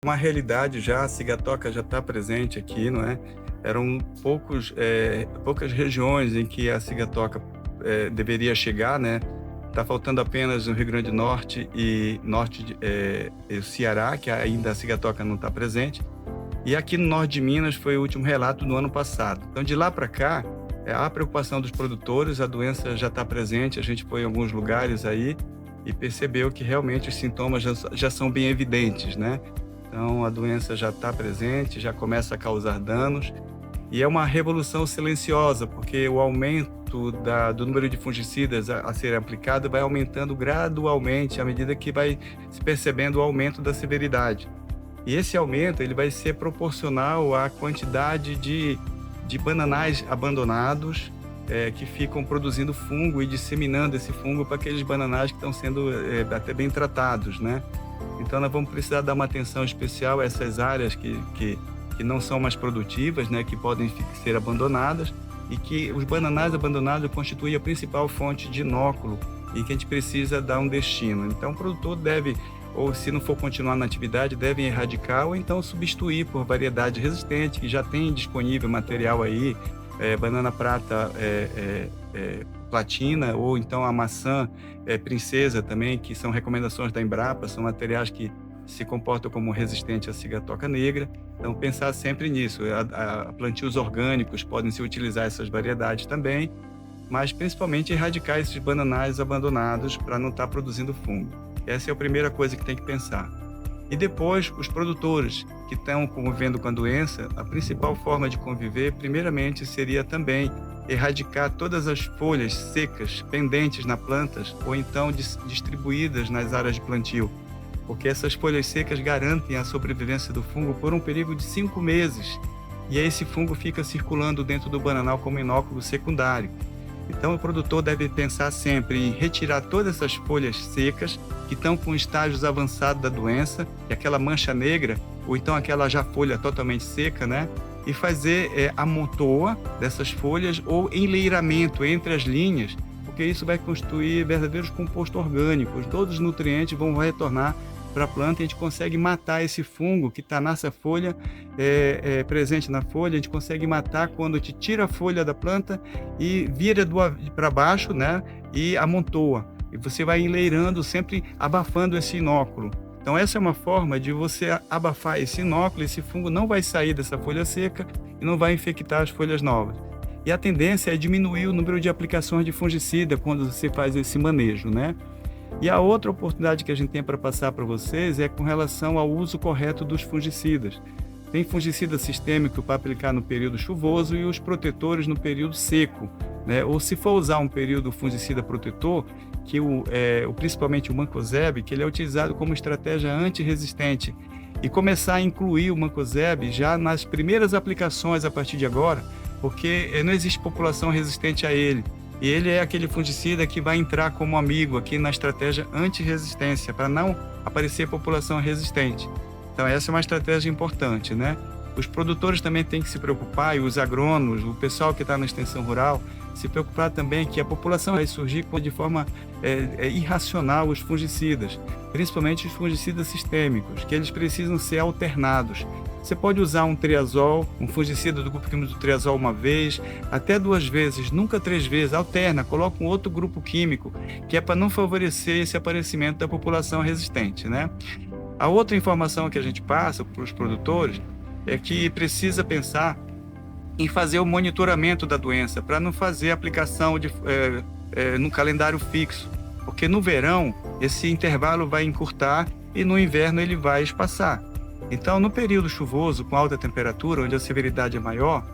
uma realidade já, a cigatoca já está presente aqui, não é? Eram poucas regiões em que a cigatoca deveria chegar, né? Está faltando apenas no Rio Grande do Norte e o Ceará, que ainda a cigatoca não está presente. E aqui no norte de Minas foi o último relato do ano passado. Então, de lá para cá, há a preocupação dos produtores, a doença já está presente, a gente foi em alguns lugares aí e percebeu que realmente os sintomas já são bem evidentes, né? Então, a doença já está presente, já começa a causar danos e é uma revolução silenciosa, porque o aumento do número de fungicidas a ser aplicado vai aumentando gradualmente à medida que vai se percebendo o aumento da severidade. E esse aumento ele vai ser proporcional à quantidade de bananais abandonados que ficam produzindo fungo e disseminando esse fungo para aqueles bananais que estão sendo até bem tratados, né? Então, nós vamos precisar dar uma atenção especial a essas áreas que não são mais produtivas, né? Que podem ser abandonadas e que os bananais abandonados constituem a principal fonte de inóculo e que a gente precisa dar um destino. Então, o produtor deve, ou se não for continuar na atividade, deve erradicar ou então substituir por variedade resistente, que já tem disponível material aí, banana prata platina, ou então a maçã princesa também, que são recomendações da Embrapa, são materiais que se comportam como resistente à cigatoca negra. Então, pensar sempre nisso. Plantios orgânicos podem se utilizar essas variedades também, mas principalmente erradicar esses bananais abandonados para não estar produzindo fungo. Essa é a primeira coisa que tem que pensar. E depois, os produtores que estão convivendo com a doença, a principal forma de conviver, primeiramente, seria também erradicar todas as folhas secas pendentes nas plantas ou então distribuídas nas áreas de plantio, porque essas folhas secas garantem a sobrevivência do fungo por um período de 5 meses. E aí esse fungo fica circulando dentro do bananal como inóculo secundário. Então, o produtor deve pensar sempre em retirar todas essas folhas secas que estão com estágios avançados da doença, e aquela mancha negra, ou então aquela já folha totalmente seca, né? E fazer a montoa dessas folhas ou enleiramento entre as linhas, porque isso vai constituir verdadeiros compostos orgânicos. Todos os nutrientes vão retornar para a planta e a gente consegue matar esse fungo que está nessa folha, presente na folha. A gente consegue matar quando a gente tira a folha da planta e vira para baixo, né? E amontoa. E você vai enleirando, sempre abafando esse inóculo. Então, essa é uma forma de você abafar esse inóculo. Esse fungo não vai sair dessa folha seca e não vai infectar as folhas novas. E a tendência é diminuir o número de aplicações de fungicida quando você faz esse manejo, né? E a outra oportunidade que a gente tem para passar para vocês é com relação ao uso correto dos fungicidas. Tem fungicida sistêmico para aplicar no período chuvoso e os protetores no período seco, né? Ou se for usar um período fungicida protetor, que principalmente o mancozeb, que ele é utilizado como estratégia antirresistente, e começar a incluir o mancozeb já nas primeiras aplicações a partir de agora, porque não existe população resistente a ele. E ele é aquele fungicida que vai entrar como amigo aqui na estratégia anti-resistência, para não aparecer população resistente. Então, essa é uma estratégia importante, né? Os produtores também têm que se preocupar, e os agrônomos, o pessoal que está na extensão rural, se preocupar também que a população vai surgir de forma irracional os fungicidas, principalmente os fungicidas sistêmicos, que eles precisam ser alternados. Você pode usar um triazol, um fungicida do grupo químico do triazol uma vez, até 2 vezes, nunca 3 vezes, alterna, coloca um outro grupo químico, que é para não favorecer esse aparecimento da população resistente, né? A outra informação que a gente passa para os produtores é que precisa pensar em fazer o monitoramento da doença, para não fazer aplicação no calendário fixo, porque no verão esse intervalo vai encurtar e no inverno ele vai espaçar. Então, no período chuvoso, com alta temperatura, onde a severidade é maior,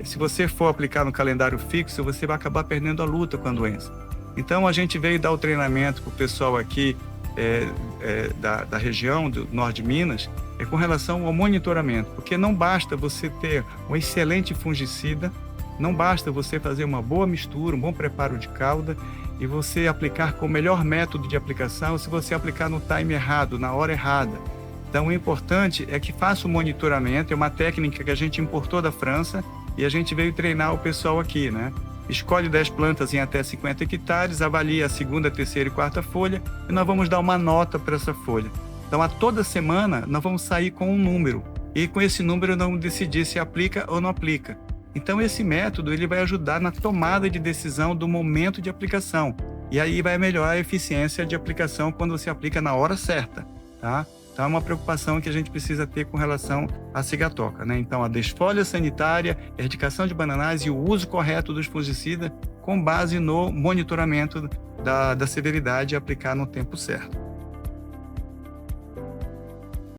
se você for aplicar no calendário fixo, você vai acabar perdendo a luta com a doença. Então, a gente veio dar o treinamento para o pessoal aqui da região do norte de Minas, com relação ao monitoramento, porque não basta você ter um excelente fungicida, não basta você fazer uma boa mistura, um bom preparo de calda e você aplicar com o melhor método de aplicação se você aplicar no time errado, na hora errada. Então, o importante é que faça o monitoramento, é uma técnica que a gente importou da França e a gente veio treinar o pessoal aqui, né? Escolhe 10 plantas em até 50 hectares, avalia a segunda, terceira e quarta folha e nós vamos dar uma nota para essa folha. Então, a toda semana, nós vamos sair com um número. E com esse número, nós vamos decidir se aplica ou não aplica. Então, esse método ele vai ajudar na tomada de decisão do momento de aplicação. E aí vai melhorar a eficiência de aplicação quando você aplica na hora certa, tá? Então, é uma preocupação que a gente precisa ter com relação à cigatoca, né? Então, a desfolha sanitária, erradicação de bananais e o uso correto dos fungicidas com base no monitoramento da severidade e aplicar no tempo certo.